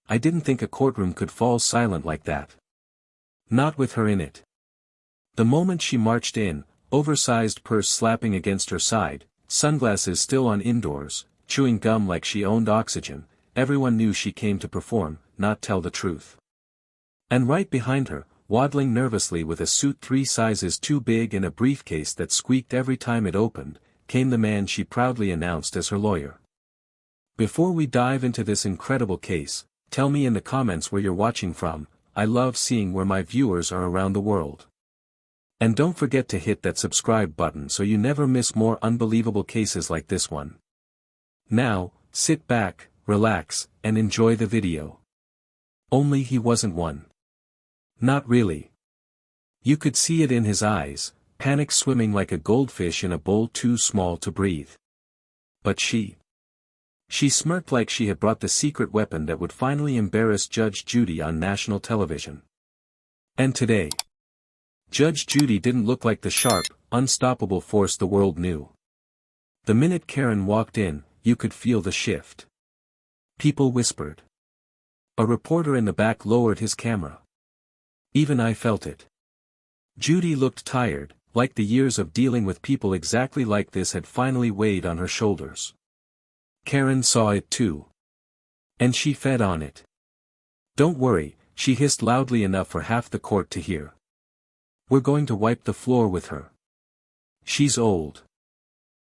I didn't think a courtroom could fall silent like that. Not with her in it. The moment she marched in, oversized purse slapping against her side, sunglasses still on indoors, chewing gum like she owned oxygen, everyone knew she came to perform, not tell the truth. And right behind her, waddling nervously with a suit 3 sizes too big and a briefcase that squeaked every time it opened, came the man she proudly announced as her lawyer. Before we dive into this incredible case, tell me in the comments where you're watching from. I love seeing where my viewers are around the world. And don't forget to hit that subscribe button so you never miss more unbelievable cases like this one. Now, sit back, relax, and enjoy the video. Only he wasn't one. Not really. You could see it in his eyes, panic swimming like a goldfish in a bowl too small to breathe. But she smirked like she had brought the secret weapon that would finally embarrass Judge Judy on national television. And today, Judge Judy didn't look like the sharp, unstoppable force the world knew. The minute Karen walked in, you could feel the shift. People whispered. A reporter in the back lowered his camera. Even I felt it. Judy looked tired, like the years of dealing with people exactly like this had finally weighed on her shoulders. Karen saw it too. And she fed on it. Don't worry, she hissed loudly enough for half the court to hear. We're going to wipe the floor with her. She's old.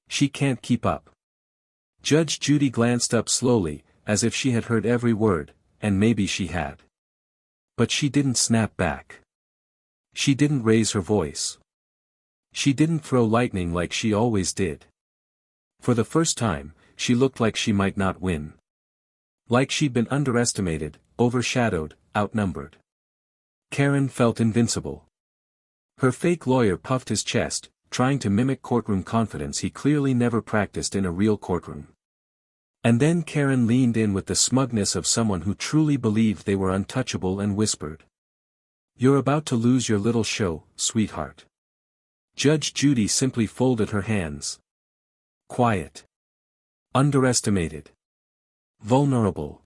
She can't keep up. Judge Judy glanced up slowly, as if she had heard every word, and maybe she had. But she didn't snap back. She didn't raise her voice. She didn't throw lightning like she always did. For the first time, she looked like she might not win. Like she'd been underestimated, overshadowed, outnumbered. Karen felt invincible. Her fake lawyer puffed his chest, trying to mimic courtroom confidence he clearly never practiced in a real courtroom. And then Karen leaned in with the smugness of someone who truly believed they were untouchable and whispered. You're about to lose your little show, sweetheart. Judge Judy simply folded her hands. Quiet. Underestimated. Vulnerable.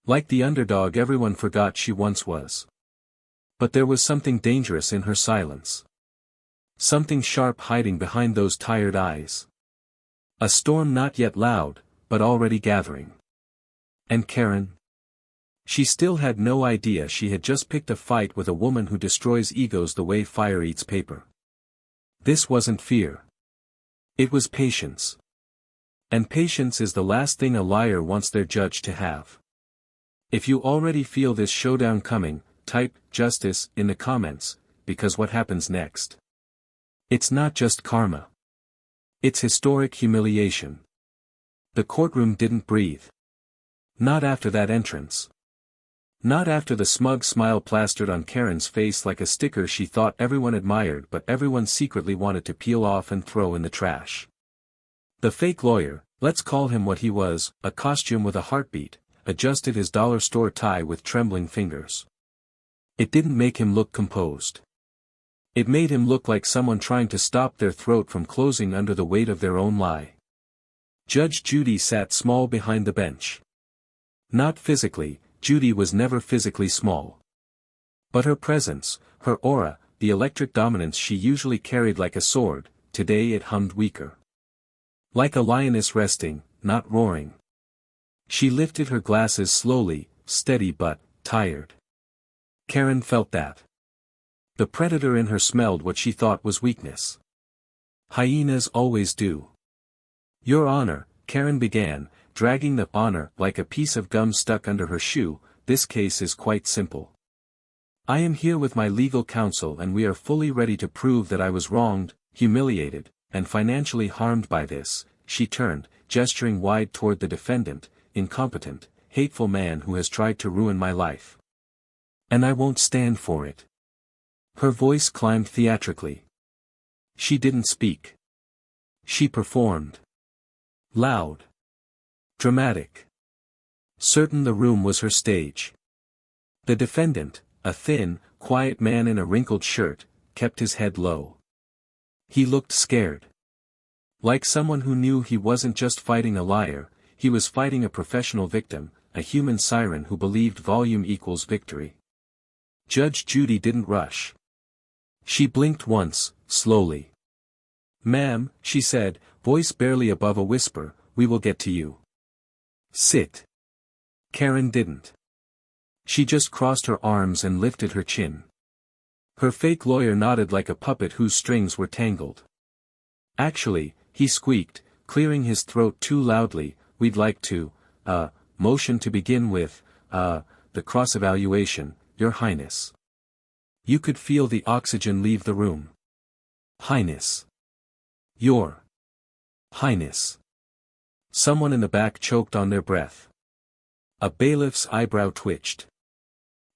Like the underdog everyone forgot she once was. But there was something dangerous in her silence. Something sharp hiding behind those tired eyes. A storm not yet loud, but already gathering. And Karen? She still had no idea she had just picked a fight with a woman who destroys egos the way fire eats paper. This wasn't fear. It was patience. And patience is the last thing a liar wants their judge to have. If you already feel this showdown coming, type "justice" in the comments, because what happens next? It's not just karma. It's historic humiliation. The courtroom didn't breathe. Not after that entrance. Not after the smug smile plastered on Karen's face like a sticker she thought everyone admired but everyone secretly wanted to peel off and throw in the trash. The fake lawyer, let's call him what he was, a costume with a heartbeat, adjusted his dollar store tie with trembling fingers. It didn't make him look composed. It made him look like someone trying to stop their throat from closing under the weight of their own lie. Judge Judy sat small behind the bench. Not physically, Judy was never physically small. But her presence, her aura, the electric dominance she usually carried like a sword, today it hummed weaker. Like a lioness resting, not roaring. She lifted her glasses slowly, steady but tired. Karen felt that. The predator in her smelled what she thought was weakness. Hyenas always do. Your Honor, Karen began, dragging the honor like a piece of gum stuck under her shoe. This case is quite simple. I am here with my legal counsel and we are fully ready to prove that I was wronged, humiliated, and financially harmed by this. She turned, gesturing wide toward the defendant, incompetent, hateful man who has tried to ruin my life. And I won't stand for it. Her voice climbed theatrically. She didn't speak. She performed. Loud. Dramatic. Certain the room was her stage. The defendant, a thin, quiet man in a wrinkled shirt, kept his head low. He looked scared. Like someone who knew he wasn't just fighting a liar, he was fighting a professional victim, a human siren who believed volume equals victory. Judge Judy didn't rush. She blinked once, slowly. "Ma'am," she said, voice barely above a whisper, "we will get to you." "Sit." Karen didn't. She just crossed her arms and lifted her chin. Her fake lawyer nodded like a puppet whose strings were tangled. "Actually," he squeaked, clearing his throat too loudly, "we'd like to, motion to begin with, the cross-evaluation, Your Highness." You could feel the oxygen leave the room. "Highness. Your Highness." Someone in the back choked on their breath. A bailiff's eyebrow twitched.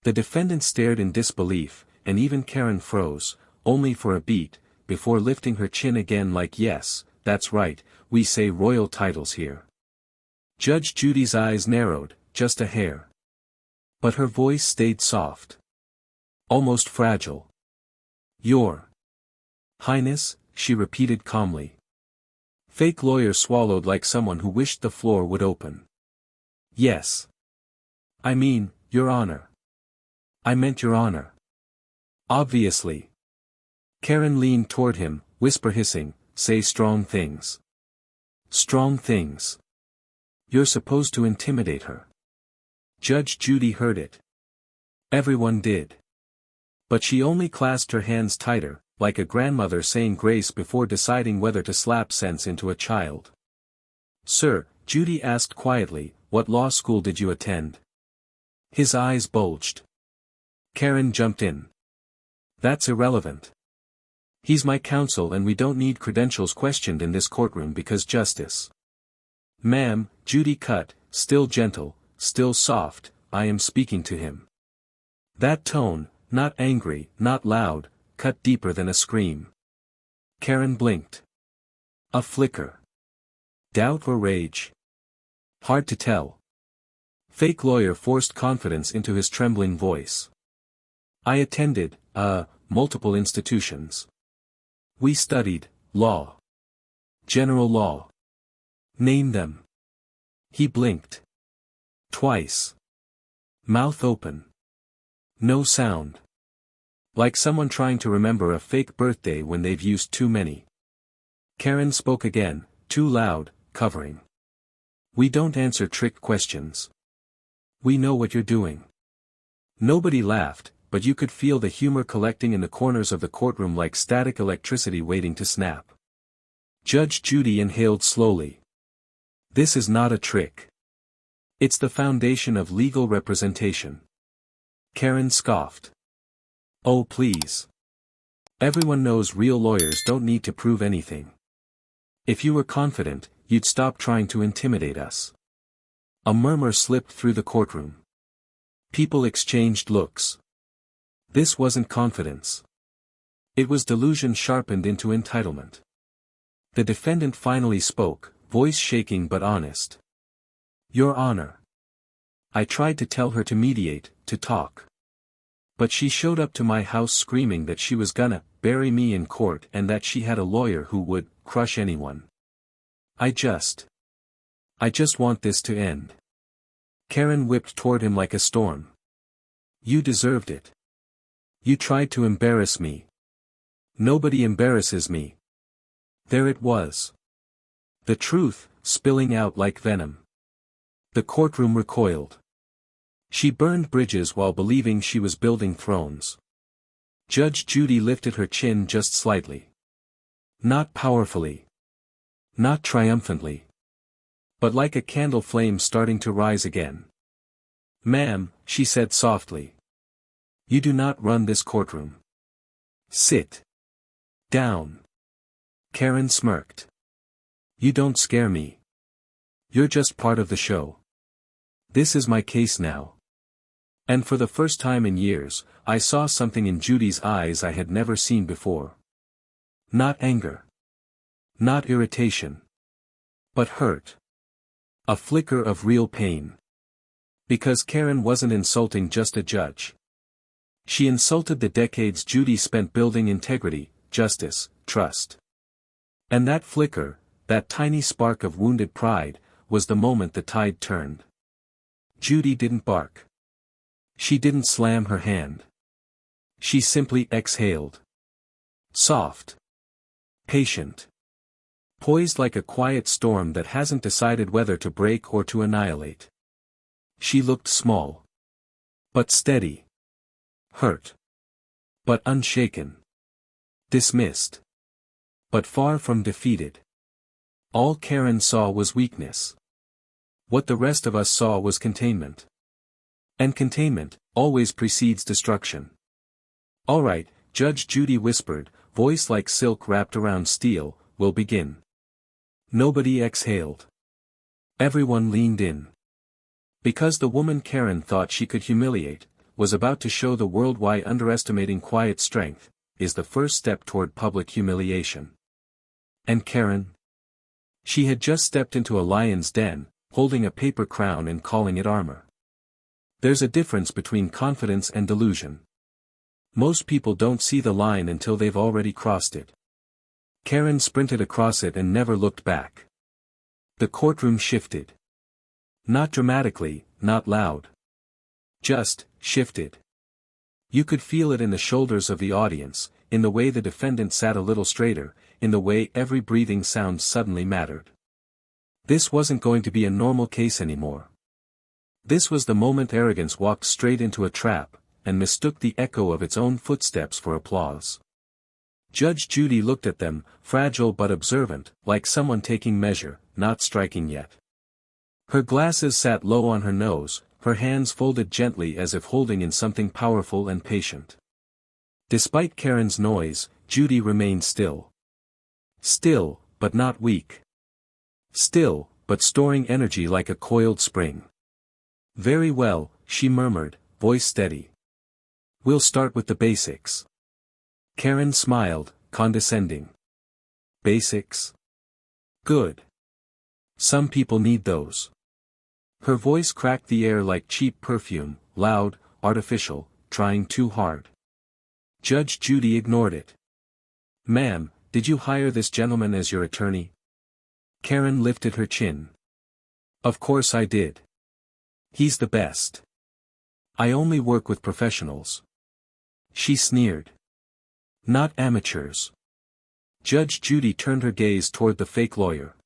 The defendant stared in disbelief, and even Karen froze, only for a beat, before lifting her chin again like, "Yes, that's right, we say royal titles here." Judge Judy's eyes narrowed, just a hair. But her voice stayed soft. Almost fragile. "Your Highness," she repeated calmly. Fake lawyer swallowed like someone who wished the floor would open. "Yes. I mean, Your Honor. I meant Your Honor. Obviously." Karen leaned toward him, whisper hissing, "Say strong things. Strong things. You're supposed to intimidate her." Judge Judy heard it. Everyone did. But she only clasped her hands tighter, like a grandmother saying grace before deciding whether to slap sense into a child. "Sir," Judy asked quietly, "what law school did you attend?" His eyes bulged. Karen jumped in. "That's irrelevant. He's my counsel and we don't need credentials questioned in this courtroom because justice." "Ma'am," Judy cut, still gentle, still soft, "I am speaking to him." That tone, not angry, not loud, cut deeper than a scream. Karen blinked. A flicker. Doubt or rage? Hard to tell. Fake lawyer forced confidence into his trembling voice. "I attended, multiple institutions. We studied, law. General law." "Name them." He blinked. Twice. Mouth open. No sound. Like someone trying to remember a fake birthday when they've used too many. Karen spoke again, too loud, covering. "We don't answer trick questions. We know what you're doing." Nobody laughed, but you could feel the humor collecting in the corners of the courtroom like static electricity waiting to snap. Judge Judy inhaled slowly. "This is not a trick. It's the foundation of legal representation." Karen scoffed. "Oh please. Everyone knows real lawyers don't need to prove anything. If you were confident, you'd stop trying to intimidate us." A murmur slipped through the courtroom. People exchanged looks. This wasn't confidence. It was delusion sharpened into entitlement. The defendant finally spoke, voice shaking but honest. "Your Honor. I tried to tell her to mediate, to talk. But she showed up to my house screaming that she was gonna bury me in court and that she had a lawyer who would crush anyone. I just want this to end." Karen whipped toward him like a storm. "You deserved it. You tried to embarrass me. Nobody embarrasses me." There it was. The truth, spilling out like venom. The courtroom recoiled. She burned bridges while believing she was building thrones. Judge Judy lifted her chin just slightly. Not powerfully. Not triumphantly. But like a candle flame starting to rise again. "Ma'am," she said softly. "You do not run this courtroom. Sit down." Karen smirked. "You don't scare me. You're just part of the show. This is my case now." And for the first time in years, I saw something in Judy's eyes I had never seen before. Not anger. Not irritation. But hurt. A flicker of real pain. Because Karen wasn't insulting just a judge. She insulted the decades Judy spent building integrity, justice, trust. And that flicker, that tiny spark of wounded pride, was the moment the tide turned. Judy didn't bark. She didn't slam her hand. She simply exhaled. Soft. Patient. Poised like a quiet storm that hasn't decided whether to break or to annihilate. She looked small. But steady. Hurt. But unshaken. Dismissed. But far from defeated. All Karen saw was weakness. What the rest of us saw was containment. And containment always precedes destruction. "All right," Judge Judy whispered, voice like silk wrapped around steel, "we'll begin." Nobody exhaled. Everyone leaned in. Because the woman Karen thought she could humiliate, was about to show the world why underestimating quiet strength is the first step toward public humiliation. And Karen? She had just stepped into a lion's den, holding a paper crown and calling it armor. There's a difference between confidence and delusion. Most people don't see the line until they've already crossed it. Karen sprinted across it and never looked back. The courtroom shifted. Not dramatically, not loud. Just shifted. You could feel it in the shoulders of the audience, in the way the defendant sat a little straighter, in the way every breathing sound suddenly mattered. This wasn't going to be a normal case anymore. This was the moment arrogance walked straight into a trap, and mistook the echo of its own footsteps for applause. Judge Judy looked at them, fragile but observant, like someone taking measure, not striking yet. Her glasses sat low on her nose, her hands folded gently as if holding in something powerful and patient. Despite Karen's noise, Judy remained still. Still, but not weak. Still, but storing energy like a coiled spring. "Very well," she murmured, voice steady. "We'll start with the basics." Karen smiled, condescending. "Basics? Good. Some people need those." Her voice cracked the air like cheap perfume, loud, artificial, trying too hard. Judge Judy ignored it. "Ma'am, did you hire this gentleman as your attorney?" Karen lifted her chin. "Of course I did. He's the best. I only work with professionals." She sneered. "Not amateurs." Judge Judy turned her gaze toward the fake lawyer.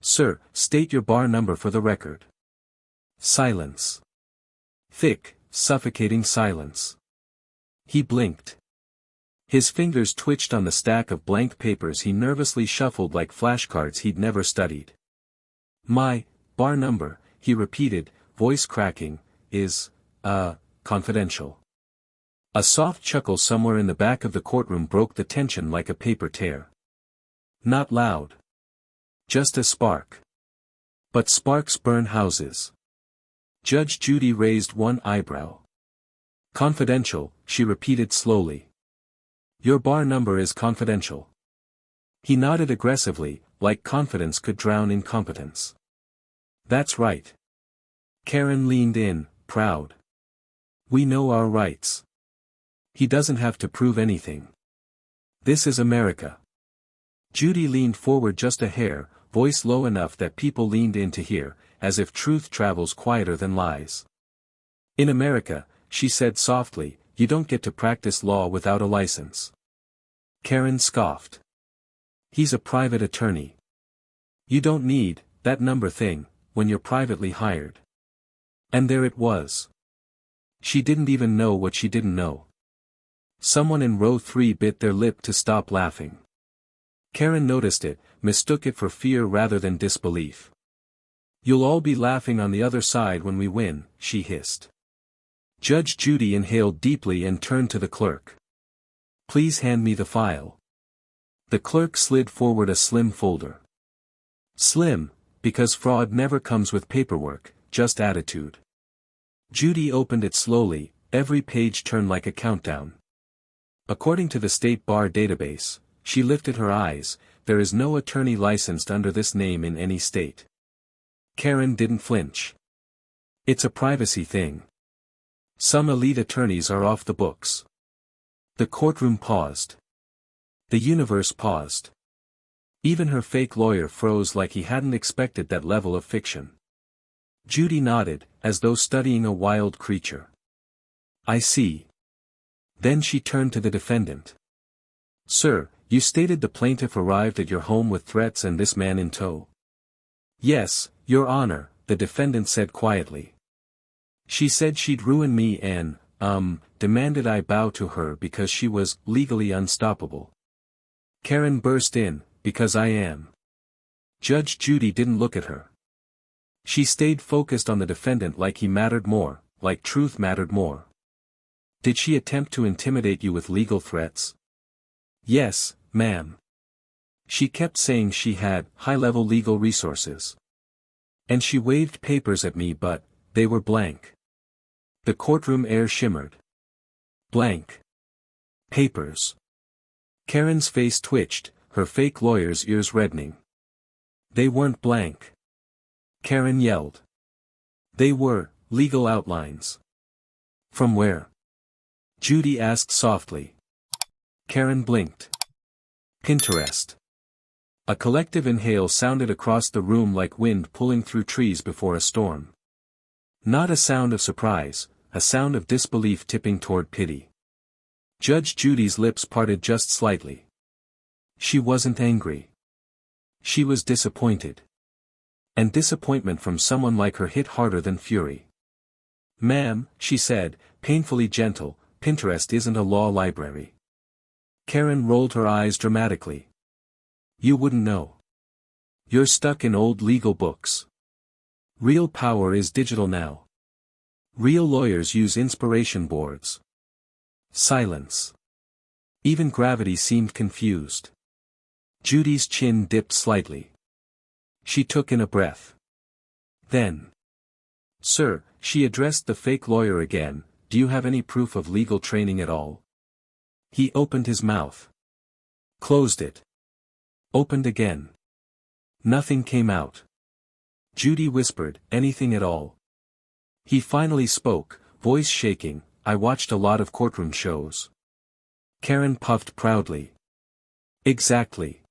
"Sir, state your bar number for the record." Silence. Thick, suffocating silence. He blinked. His fingers twitched on the stack of blank papers he nervously shuffled like flashcards he'd never studied. "My bar number," he repeated, voice cracking, "is, confidential." A soft chuckle somewhere in the back of the courtroom broke the tension like a paper tear. Not loud. Just a spark. But sparks burn houses. Judge Judy raised one eyebrow. "Confidential," she repeated slowly. "Your bar number is confidential." He nodded aggressively, like confidence could drown incompetence. "That's right." Karen leaned in, proud. "We know our rights. He doesn't have to prove anything. This is America." Judy leaned forward just a hair, voice low enough that people leaned in to hear, as if truth travels quieter than lies. "In America," she said softly, "you don't get to practice law without a license." Karen scoffed. "He's a private attorney. You don't need that number thing when you're privately hired." And there it was. She didn't even know what she didn't know. Someone in row 3 bit their lip to stop laughing. Karen noticed it, mistook it for fear rather than disbelief. "You'll all be laughing on the other side when we win," she hissed. Judge Judy inhaled deeply and turned to the clerk. "Please hand me the file." The clerk slid forward a slim folder. Slim, because fraud never comes with paperwork, just attitude. Judy opened it slowly, every page turned like a countdown. According to the State Bar database, she lifted her eyes, there is no attorney licensed under this name in any state. Karen didn't flinch. "It's a privacy thing. Some elite attorneys are off the books." The courtroom paused. The universe paused. Even her fake lawyer froze like he hadn't expected that level of fiction. Judy nodded, as though studying a wild creature. I see. Then she turned to the defendant. Sir, you stated the plaintiff arrived at your home with threats and this man in tow. Yes, Your Honor, the defendant said quietly. She said she'd ruin me and, demanded I bow to her because she was legally unstoppable. Karen burst in, because I am. Judge Judy didn't look at her. She stayed focused on the defendant like he mattered more, like truth mattered more. Did she attempt to intimidate you with legal threats? Yes, ma'am. She kept saying she had high-level legal resources. And she waved papers at me but, they were blank. The courtroom air shimmered. Blank. Papers. Karen's face twitched, her fake lawyer's ears reddening. They weren't blank. Karen yelled. They were, legal outlines. From where? Judy asked softly. Karen blinked. Pinterest. A collective inhale sounded across the room like wind pulling through trees before a storm. Not a sound of surprise, a sound of disbelief tipping toward pity. Judge Judy's lips parted just slightly. She wasn't angry. She was disappointed. And disappointment from someone like her hit harder than fury. Ma'am, she said, painfully gentle, Pinterest isn't a law library. Karen rolled her eyes dramatically. You wouldn't know. You're stuck in old legal books. Real power is digital now. Real lawyers use inspiration boards. Silence. Even gravity seemed confused. Judy's chin dipped slightly. She took in a breath. Then. Sir, she addressed the fake lawyer again, do you have any proof of legal training at all? He opened his mouth. Closed it. Opened again. Nothing came out. Judy whispered, anything at all. He finally spoke, voice shaking, I watched a lot of courtroom shows. Karen puffed proudly. Exactly.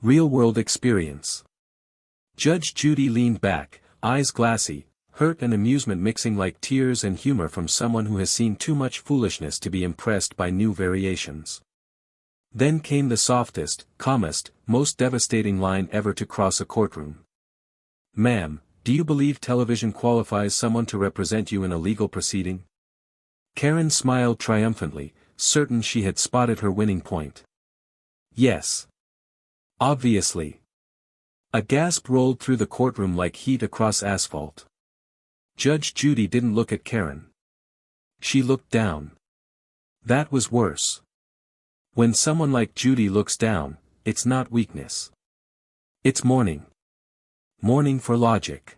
Real-world experience. Judge Judy leaned back, eyes glassy, hurt and amusement mixing like tears and humor from someone who has seen too much foolishness to be impressed by new variations. Then came the softest, calmest, most devastating line ever to cross a courtroom. Ma'am, do you believe television qualifies someone to represent you in a legal proceeding? Karen smiled triumphantly, certain she had spotted her winning point. Yes. Obviously. A gasp rolled through the courtroom like heat across asphalt. Judge Judy didn't look at Karen. She looked down. That was worse. When someone like Judy looks down, it's not weakness. It's mourning. Mourning for logic.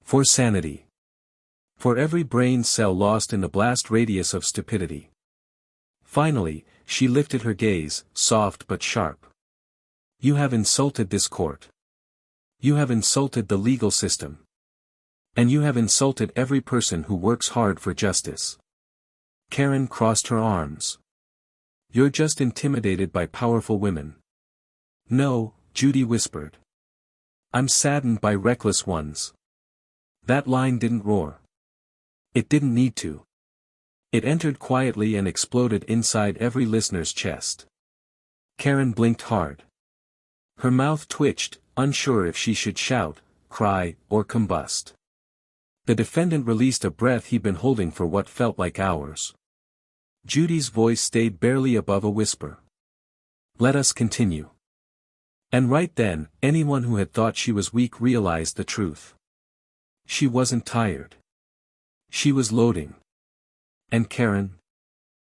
For sanity. For every brain cell lost in the blast radius of stupidity. Finally, she lifted her gaze, soft but sharp. You have insulted this court. You have insulted the legal system. And you have insulted every person who works hard for justice. Karen crossed her arms. You're just intimidated by powerful women. No, Judy whispered. I'm saddened by reckless ones. That line didn't roar. It didn't need to. It entered quietly and exploded inside every listener's chest. Karen blinked hard. Her mouth twitched, unsure if she should shout, cry, or combust. The defendant released a breath he'd been holding for what felt like hours. Judy's voice stayed barely above a whisper. Let us continue. And right then, anyone who had thought she was weak realized the truth. She wasn't tired. She was loading. And Karen?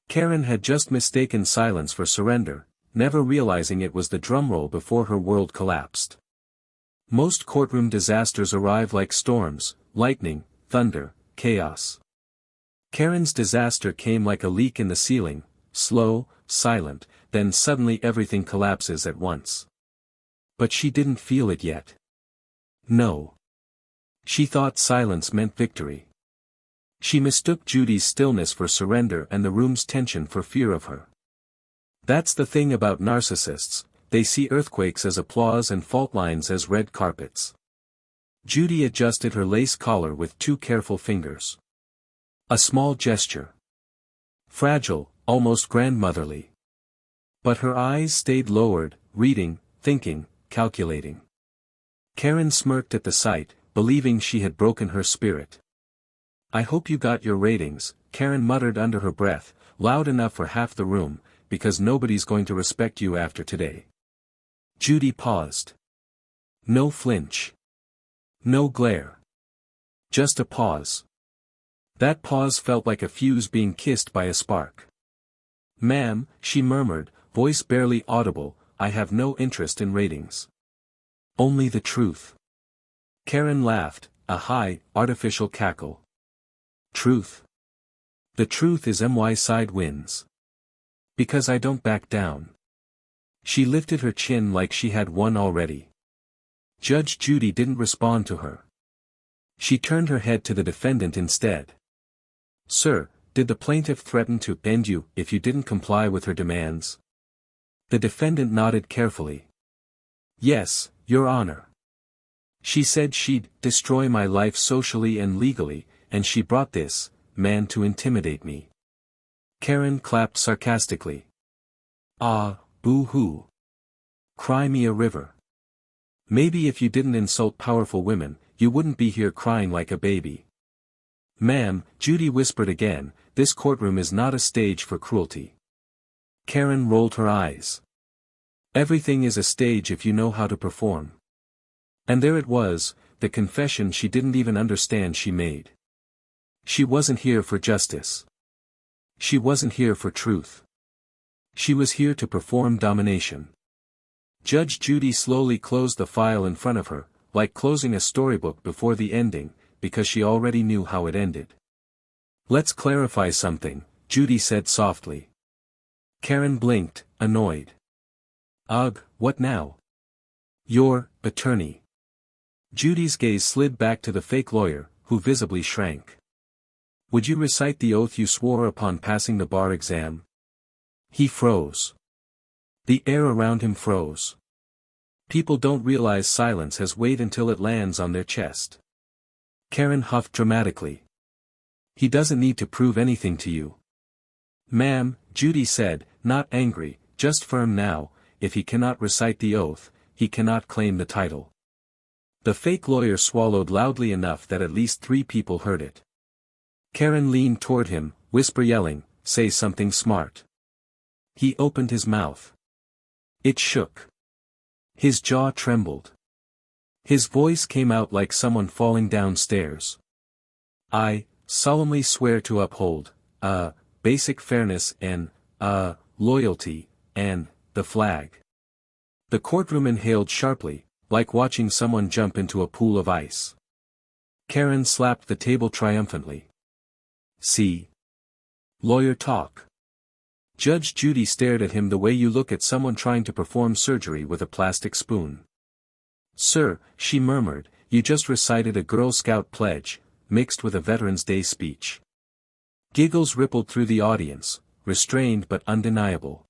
Karen had just mistaken silence for surrender, never realizing it was the drumroll before her world collapsed. Most courtroom disasters arrive like storms, lightning, thunder, chaos. Karen's disaster came like a leak in the ceiling, slow, silent, then suddenly everything collapses at once. But she didn't feel it yet. No. She thought silence meant victory. She mistook Judy's stillness for surrender and the room's tension for fear of her. That's the thing about narcissists, they see earthquakes as applause and fault lines as red carpets. Judy adjusted her lace collar with 2 careful fingers. A small gesture. Fragile, almost grandmotherly. But her eyes stayed lowered, reading, thinking, calculating. Karen smirked at the sight, believing she had broken her spirit. "I hope you got your ratings," Karen muttered under her breath, loud enough for half the room, "because nobody's going to respect you after today." Judy paused. No flinch. No glare. Just a pause. That pause felt like a fuse being kissed by a spark. "Ma'am," she murmured, voice barely audible, "I have no interest in ratings. Only the truth." Karen laughed, a high, artificial cackle. "Truth? The truth is my side wins. Because I don't back down." She lifted her chin like she had won already. Judge Judy didn't respond to her. She turned her head to the defendant instead. "Sir, did the plaintiff threaten to end you if you didn't comply with her demands?" The defendant nodded carefully. "Yes, Your Honor. She said she'd destroy my life socially and legally, and she brought this man to intimidate me." Karen clapped sarcastically. "Ah, boo-hoo. Cry me a river. Maybe if you didn't insult powerful women, you wouldn't be here crying like a baby." "Ma'am," Judy whispered again, "this courtroom is not a stage for cruelty." Karen rolled her eyes. "Everything is a stage if you know how to perform." And there it was, the confession she didn't even understand she made. She wasn't here for justice. She wasn't here for truth. She was here to perform domination. Judge Judy slowly closed the file in front of her, like closing a storybook before the ending, because she already knew how it ended. "Let's clarify something," Judy said softly. Karen blinked, annoyed. "Ugh, what now?" "Your attorney." Judy's gaze slid back to the fake lawyer, who visibly shrank. "Would you recite the oath you swore upon passing the bar exam?" He froze. The air around him froze. People don't realize silence has weight until it lands on their chest. Karen huffed dramatically. "He doesn't need to prove anything to you." "Ma'am," Judy said, not angry, just firm now, "if he cannot recite the oath, he cannot claim the title." The fake lawyer swallowed loudly enough that at least 3 people heard it. Karen leaned toward him, whisper yelling, "Say something smart." He opened his mouth. It shook. His jaw trembled. His voice came out like someone falling downstairs. "I solemnly swear to uphold, basic fairness and, loyalty, and, the flag." The courtroom inhaled sharply, like watching someone jump into a pool of ice. Karen slapped the table triumphantly. "See? Lawyer talk." Judge Judy stared at him the way you look at someone trying to perform surgery with a plastic spoon. "Sir," she murmured, "you just recited a Girl Scout pledge, mixed with a Veterans Day speech." Giggles rippled through the audience, restrained but undeniable.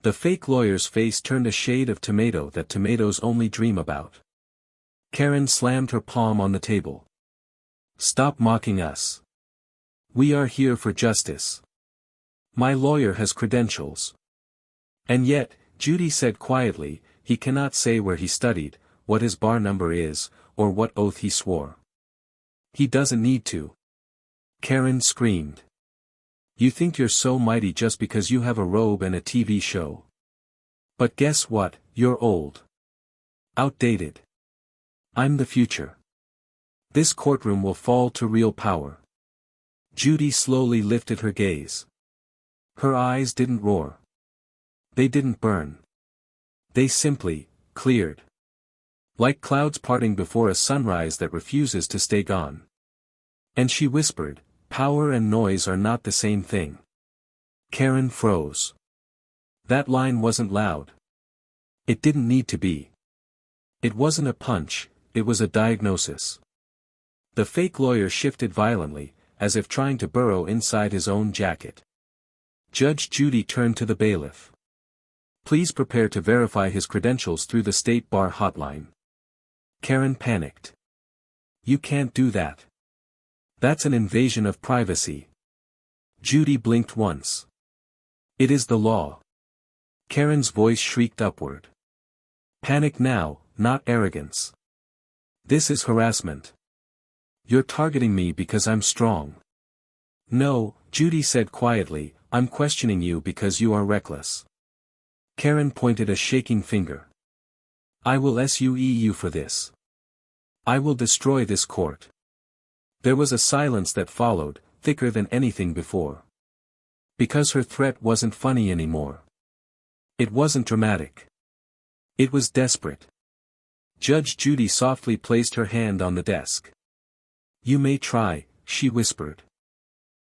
The fake lawyer's face turned a shade of tomato that tomatoes only dream about. Karen slammed her palm on the table. "Stop mocking us. We are here for justice. My lawyer has credentials." "And yet," Judy said quietly, "he cannot say where he studied, what his bar number is, or what oath he swore. He doesn't need to." Karen screamed. "You think you're so mighty just because you have a robe and a TV show. But guess what, you're old. Outdated. I'm the future. This courtroom will fall to real power." Judy slowly lifted her gaze. Her eyes didn't roar. They didn't burn. They simply cleared. Like clouds parting before a sunrise that refuses to stay gone. And she whispered, "Power and noise are not the same thing." Karen froze. That line wasn't loud. It didn't need to be. It wasn't a punch, it was a diagnosis. The fake lawyer shifted violently, as if trying to burrow inside his own jacket. Judge Judy turned to the bailiff. "Please prepare to verify his credentials through the State Bar hotline." Karen panicked. You can't do that. That's an invasion of privacy. Judy blinked once. It is the law. Karen's voice shrieked upward. Panic now, not arrogance. This is harassment. You're targeting me because I'm strong. No, Judy said quietly, I'm questioning you because you are reckless. Karen pointed a shaking finger. I will sue you for this. I will destroy this court. There was a silence that followed, thicker than anything before. Because her threat wasn't funny anymore. It wasn't dramatic. It was desperate. Judge Judy softly placed her hand on the desk. You may try, she whispered.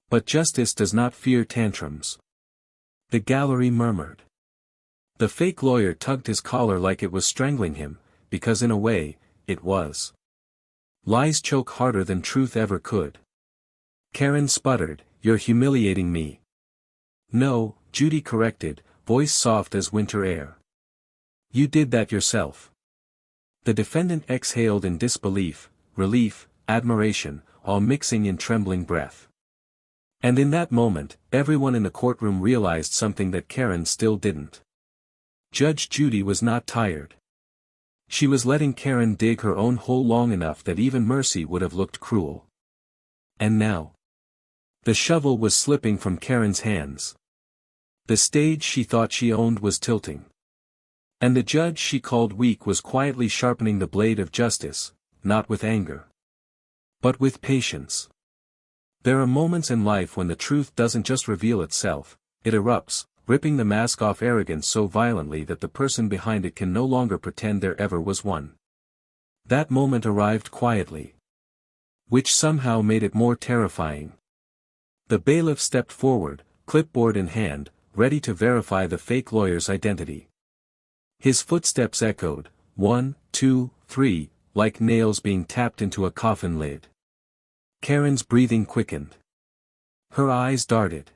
But justice does not fear tantrums. The gallery murmured. The fake lawyer tugged his collar like it was strangling him, because in a way, it was. Lies choke harder than truth ever could. Karen sputtered, You're humiliating me. No, Judy corrected, voice soft as winter air. You did that yourself. The defendant exhaled in disbelief, relief, admiration, all mixing in trembling breath. And in that moment, everyone in the courtroom realized something that Karen still didn't. Judge Judy was not tired. She was letting Karen dig her own hole long enough that even mercy would have looked cruel. And now. The shovel was slipping from Karen's hands. The stage she thought she owned was tilting. And the judge she called weak was quietly sharpening the blade of justice, not with anger, but with patience. There are moments in life when the truth doesn't just reveal itself, it erupts, ripping the mask off arrogance so violently that the person behind it can no longer pretend there ever was one. That moment arrived quietly. Which somehow made it more terrifying. The bailiff stepped forward, clipboard in hand, ready to verify the fake lawyer's identity. His footsteps echoed, 1, 2, 3, like nails being tapped into a coffin lid. Karen's breathing quickened. Her eyes darted.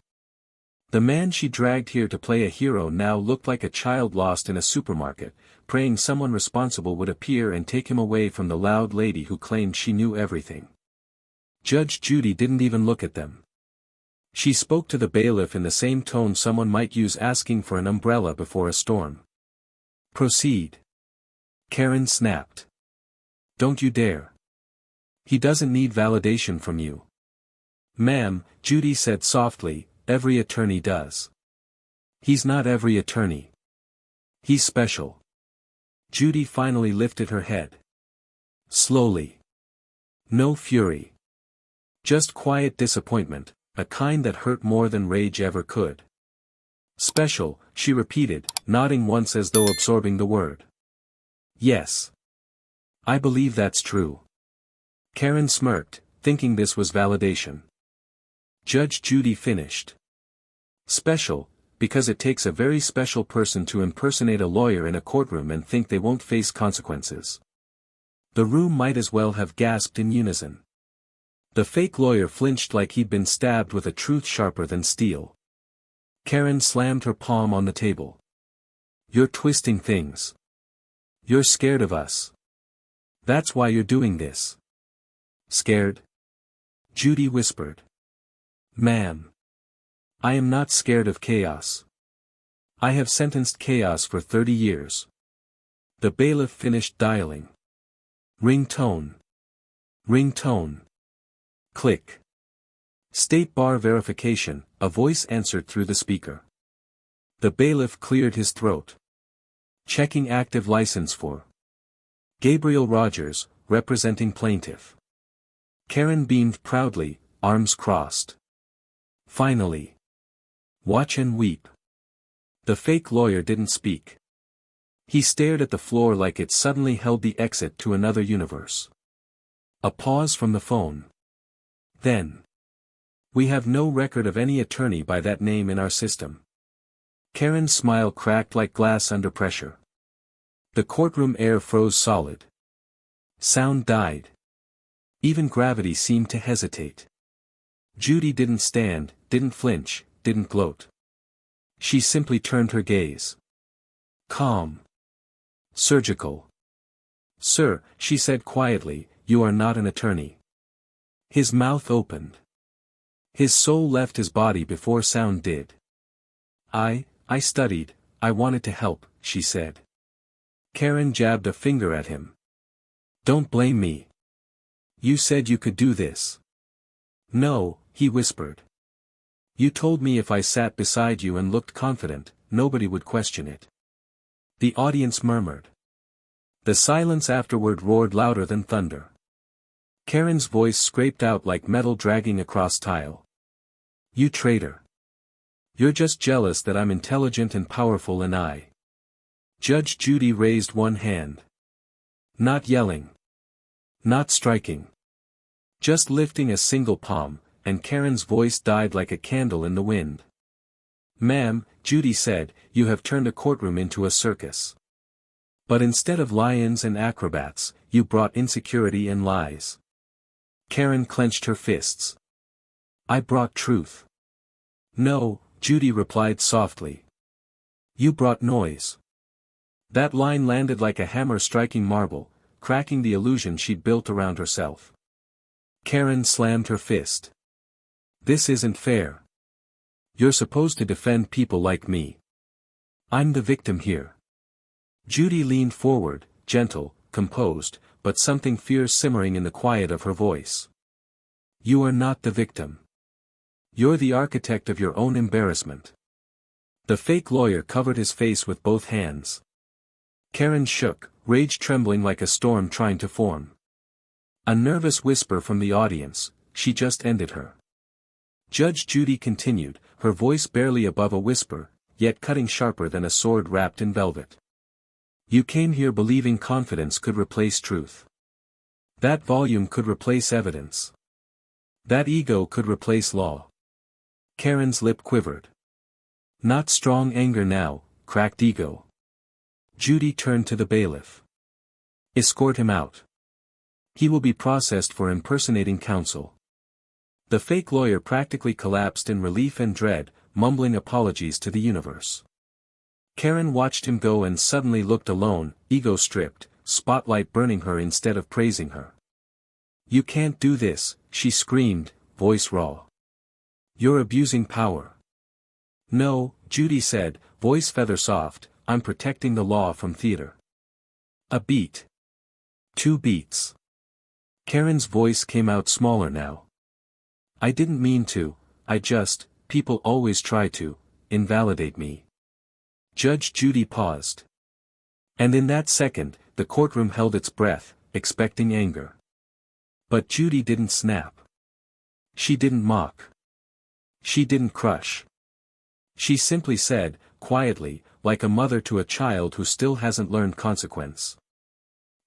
The man she dragged here to play a hero now looked like a child lost in a supermarket, praying someone responsible would appear and take him away from the loud lady who claimed she knew everything. Judge Judy didn't even look at them. She spoke to the bailiff in the same tone someone might use asking for an umbrella before a storm. Proceed. Karen snapped. Don't you dare. He doesn't need validation from you. Ma'am, Judy said softly, every attorney does. He's not every attorney. He's special. Judy finally lifted her head. Slowly. No fury. Just quiet disappointment, a kind that hurt more than rage ever could. Special, she repeated, nodding once as though absorbing the word. Yes. I believe that's true. Karen smirked, thinking this was validation. Judge Judy finished. Special, because it takes a very special person to impersonate a lawyer in a courtroom and think they won't face consequences. The room might as well have gasped in unison. The fake lawyer flinched like he'd been stabbed with a truth sharper than steel. Karen slammed her palm on the table. You're twisting things. You're scared of us. That's why you're doing this. Scared? Judy whispered. Ma'am. I am not scared of chaos. I have sentenced chaos for 30 years. The bailiff finished dialing. Ring tone. Ring tone. Click. State bar verification, a voice answered through the speaker. The bailiff cleared his throat. Checking active license for Gabriel Rogers, representing plaintiff. Karen beamed proudly, arms crossed. Finally. Watch and weep. The fake lawyer didn't speak. He stared at the floor like it suddenly held the exit to another universe. A pause from the phone. Then. We have no record of any attorney by that name in our system. Karen's smile cracked like glass under pressure. The courtroom air froze solid. Sound died. Even gravity seemed to hesitate. Judy didn't stand, didn't flinch, didn't gloat. She simply turned her gaze. Calm. Surgical. Sir, she said quietly, you are not an attorney. His mouth opened. His soul left his body before sound did. I studied, I wanted to help, she said. Karen jabbed a finger at him. Don't blame me. You said you could do this. No, he whispered. You told me if I sat beside you and looked confident, nobody would question it. The audience murmured. The silence afterward roared louder than thunder. Karen's voice scraped out like metal dragging across tile. You traitor. You're just jealous that I'm intelligent and powerful and I. Judge Judy raised one hand. Not yelling. Not striking. Just lifting a single palm, and Karen's voice died like a candle in the wind. Ma'am, Judy said, you have turned a courtroom into a circus. But instead of lions and acrobats, you brought insecurity and lies. Karen clenched her fists. I brought truth. No, Judy replied softly. You brought noise. That line landed like a hammer striking marble, cracking the illusion she'd built around herself. Karen slammed her fist. This isn't fair. You're supposed to defend people like me. I'm the victim here. Judy leaned forward, gentle, composed, but something fierce simmering in the quiet of her voice. You are not the victim. You're the architect of your own embarrassment. The fake lawyer covered his face with both hands. Karen shook, rage trembling like a storm trying to form. A nervous whisper from the audience, she just ended her. Judge Judy continued, her voice barely above a whisper, yet cutting sharper than a sword wrapped in velvet. You came here believing confidence could replace truth. That volume could replace evidence. That ego could replace law. Karen's lip quivered. Not strong anger now, cracked ego. Judy turned to the bailiff. Escort him out. He will be processed for impersonating counsel. The fake lawyer practically collapsed in relief and dread, mumbling apologies to the universe. Karen watched him go and suddenly looked alone, ego stripped, spotlight burning her instead of praising her. You can't do this, she screamed, voice raw. You're abusing power. No, Judy said, voice feather soft, I'm protecting the law from theater. A beat. 2 beats. Karen's voice came out smaller now. I didn't mean to, people always try to, invalidate me. Judge Judy paused. And in that second, the courtroom held its breath, expecting anger. But Judy didn't snap. She didn't mock. She didn't crush. She simply said, quietly, like a mother to a child who still hasn't learned consequence.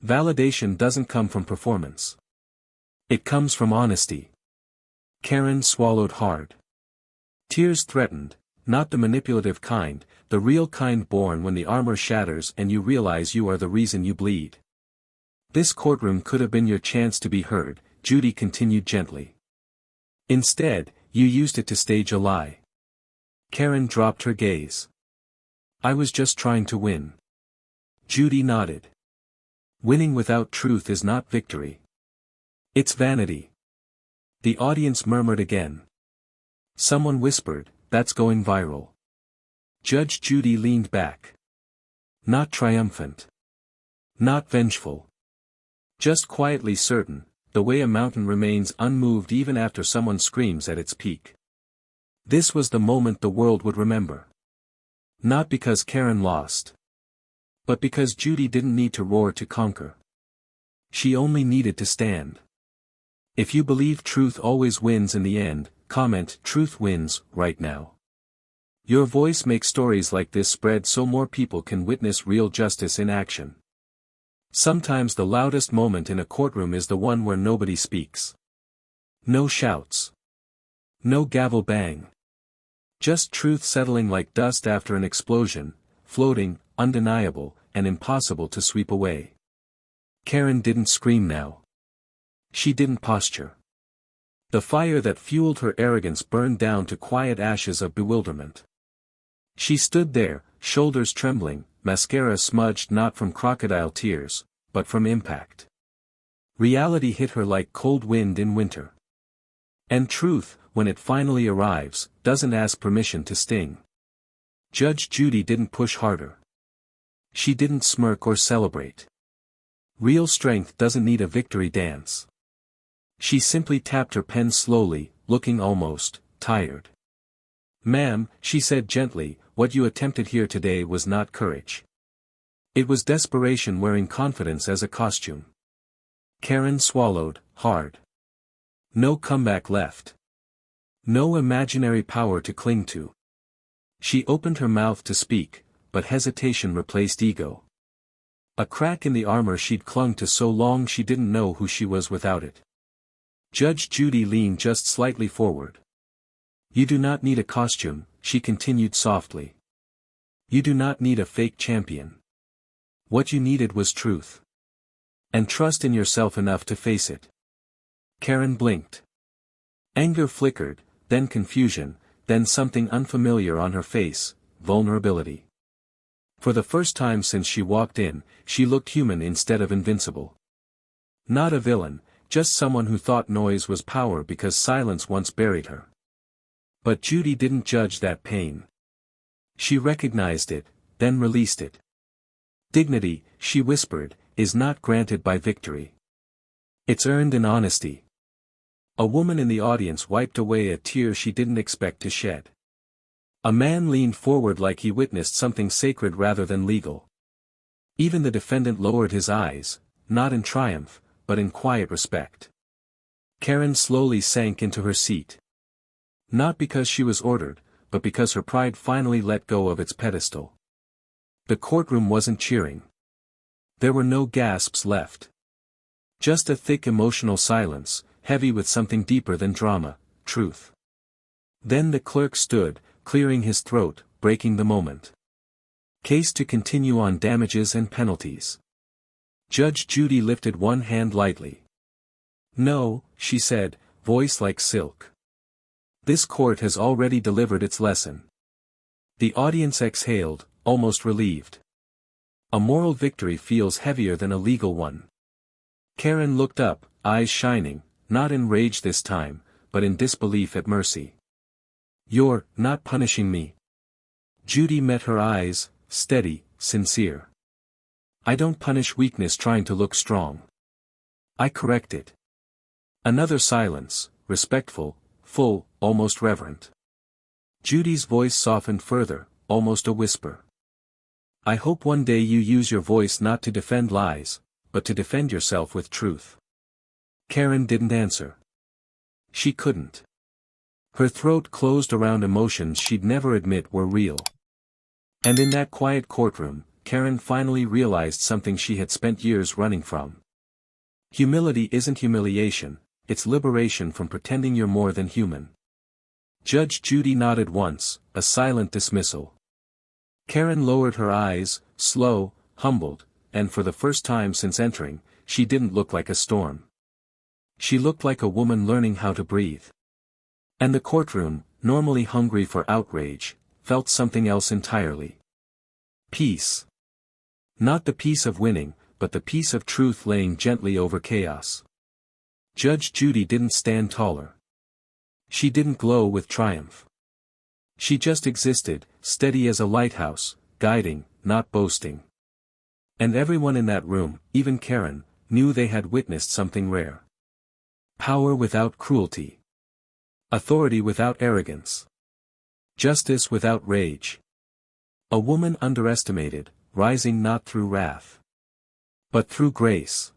Validation doesn't come from performance. It comes from honesty. Karen swallowed hard. Tears threatened, not the manipulative kind, the real kind born when the armor shatters and you realize you are the reason you bleed. This courtroom could have been your chance to be heard, Judy continued gently. Instead, you used it to stage a lie. Karen dropped her gaze. I was just trying to win. Judy nodded. Winning without truth is not victory. It's vanity. The audience murmured again. Someone whispered, that's going viral. Judge Judy leaned back. Not triumphant. Not vengeful. Just quietly certain, the way a mountain remains unmoved even after someone screams at its peak. This was the moment the world would remember. Not because Karen lost. But because Judy didn't need to roar to conquer. She only needed to stand. If you believe truth always wins in the end, comment truth wins right now. Your voice makes stories like this spread so more people can witness real justice in action. Sometimes the loudest moment in a courtroom is the one where nobody speaks. No shouts. No gavel bang. Just truth settling like dust after an explosion, floating, undeniable, and impossible to sweep away. Karen didn't scream now. She didn't posture. The fire that fueled her arrogance burned down to quiet ashes of bewilderment. She stood there, shoulders trembling, mascara smudged not from crocodile tears, but from impact. Reality hit her like cold wind in winter. And truth, when it finally arrives, doesn't ask permission to sting. Judge Judy didn't push harder. She didn't smirk or celebrate. Real strength doesn't need a victory dance. She simply tapped her pen slowly, looking almost tired. "Ma'am," she said gently, "what you attempted here today was not courage. It was desperation wearing confidence as a costume." Karen swallowed, hard. No comeback left. No imaginary power to cling to. She opened her mouth to speak, but hesitation replaced ego. A crack in the armor she'd clung to so long she didn't know who she was without it. Judge Judy leaned just slightly forward. "You do not need a costume," she continued softly. "You do not need a fake champion. What you needed was truth. And trust in yourself enough to face it." Karen blinked. Anger flickered, then confusion, then something unfamiliar on her face, vulnerability. For the first time since she walked in, she looked human instead of invincible. Not a villain, just someone who thought noise was power because silence once buried her. But Judy didn't judge that pain. She recognized it, then released it. "Dignity," she whispered, "is not granted by victory. It's earned in honesty." A woman in the audience wiped away a tear she didn't expect to shed. A man leaned forward like he witnessed something sacred rather than legal. Even the defendant lowered his eyes, not in triumph, but in quiet respect. Karen slowly sank into her seat. Not because she was ordered, but because her pride finally let go of its pedestal. The courtroom wasn't cheering. There were no gasps left. Just a thick emotional silence, heavy with something deeper than drama, truth. Then the clerk stood, clearing his throat, breaking the moment. "Case to continue on damages and penalties." Judge Judy lifted one hand lightly. "No," she said, voice like silk. "This court has already delivered its lesson." The audience exhaled, almost relieved. A moral victory feels heavier than a legal one. Karen looked up, eyes shining, not in rage this time, but in disbelief at mercy. "You're not punishing me." Judy met her eyes, steady, sincere. "I don't punish weakness trying to look strong. I correct it." Another silence, respectful, full, almost reverent. Judy's voice softened further, almost a whisper. "I hope one day you use your voice not to defend lies, but to defend yourself with truth." Karen didn't answer. She couldn't. Her throat closed around emotions she'd never admit were real. And in that quiet courtroom, Karen finally realized something she had spent years running from. Humility isn't humiliation, it's liberation from pretending you're more than human. Judge Judy nodded once, a silent dismissal. Karen lowered her eyes, slow, humbled, and for the first time since entering, she didn't look like a storm. She looked like a woman learning how to breathe. And the courtroom, normally hungry for outrage, felt something else entirely. Peace. Not the peace of winning, but the peace of truth laying gently over chaos. Judge Judy didn't stand taller. She didn't glow with triumph. She just existed, steady as a lighthouse, guiding, not boasting. And everyone in that room, even Karen, knew they had witnessed something rare. Power without cruelty. Authority without arrogance. Justice without rage. A woman underestimated, rising not through wrath, but through grace.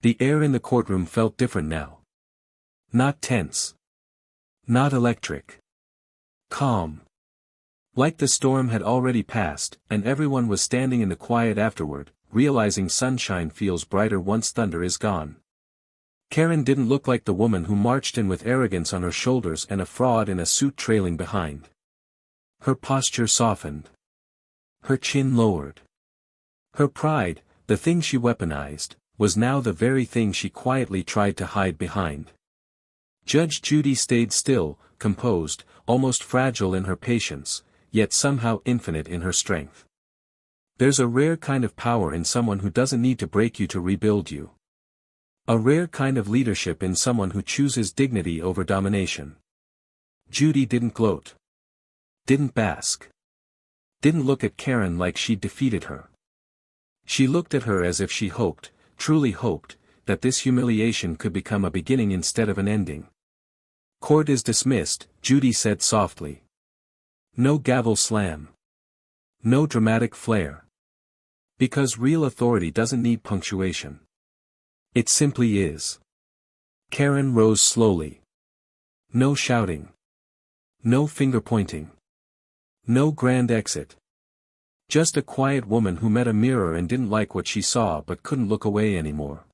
The air in the courtroom felt different now. Not tense. Not electric. Calm. Like the storm had already passed, and everyone was standing in the quiet afterward, realizing sunshine feels brighter once thunder is gone. Karen didn't look like the woman who marched in with arrogance on her shoulders and a fraud in a suit trailing behind. Her posture softened. Her chin lowered. Her pride, the thing she weaponized, was now the very thing she quietly tried to hide behind. Judge Judy stayed still, composed, almost fragile in her patience, yet somehow infinite in her strength. There's a rare kind of power in someone who doesn't need to break you to rebuild you. A rare kind of leadership in someone who chooses dignity over domination. Judy didn't gloat. Didn't bask. Didn't look at Karen like she'd defeated her. She looked at her as if she hoped, truly hoped, that this humiliation could become a beginning instead of an ending. "Court is dismissed," Judy said softly. No gavel slam. No dramatic flair. Because real authority doesn't need punctuation. It simply is. Karen rose slowly. No shouting. No finger pointing. No grand exit. Just a quiet woman who met a mirror and didn't like what she saw but couldn't look away anymore.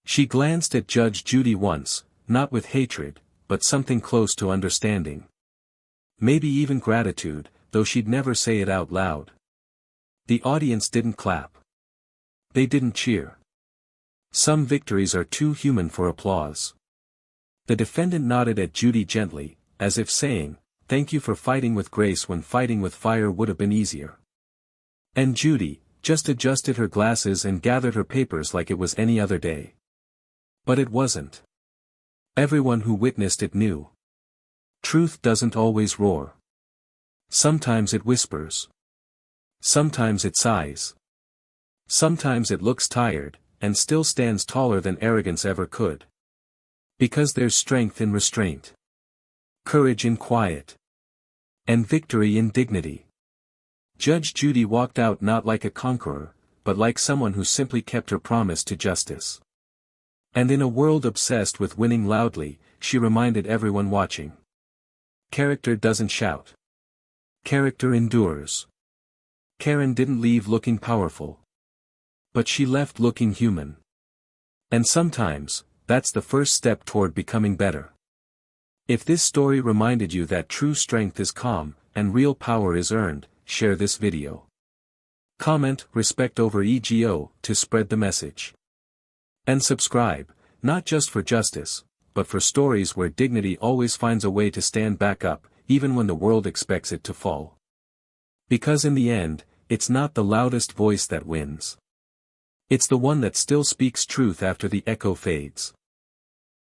She glanced at Judge Judy once, not with hatred, but something close to understanding. Maybe even gratitude, though she'd never say it out loud. The audience didn't clap. They didn't cheer. Some victories are too human for applause. The defendant nodded at Judy gently, as if saying, "Thank you for fighting with grace when fighting with fire would have been easier." And Judy just adjusted her glasses and gathered her papers like it was any other day. But it wasn't. Everyone who witnessed it knew. Truth doesn't always roar. Sometimes it whispers. Sometimes it sighs. Sometimes it looks tired, and still stands taller than arrogance ever could. Because there's strength in restraint. Courage in quiet. And victory in dignity. Judge Judy walked out not like a conqueror, but like someone who simply kept her promise to justice. And in a world obsessed with winning loudly, she reminded everyone watching. Character doesn't shout. Character endures. Karen didn't leave looking powerful. But she left looking human. And sometimes, that's the first step toward becoming better. If this story reminded you that true strength is calm, and real power is earned, share this video. Comment "Respect over ego" to spread the message. And subscribe, not just for justice, but for stories where dignity always finds a way to stand back up, even when the world expects it to fall. Because in the end, it's not the loudest voice that wins. It's the one that still speaks truth after the echo fades.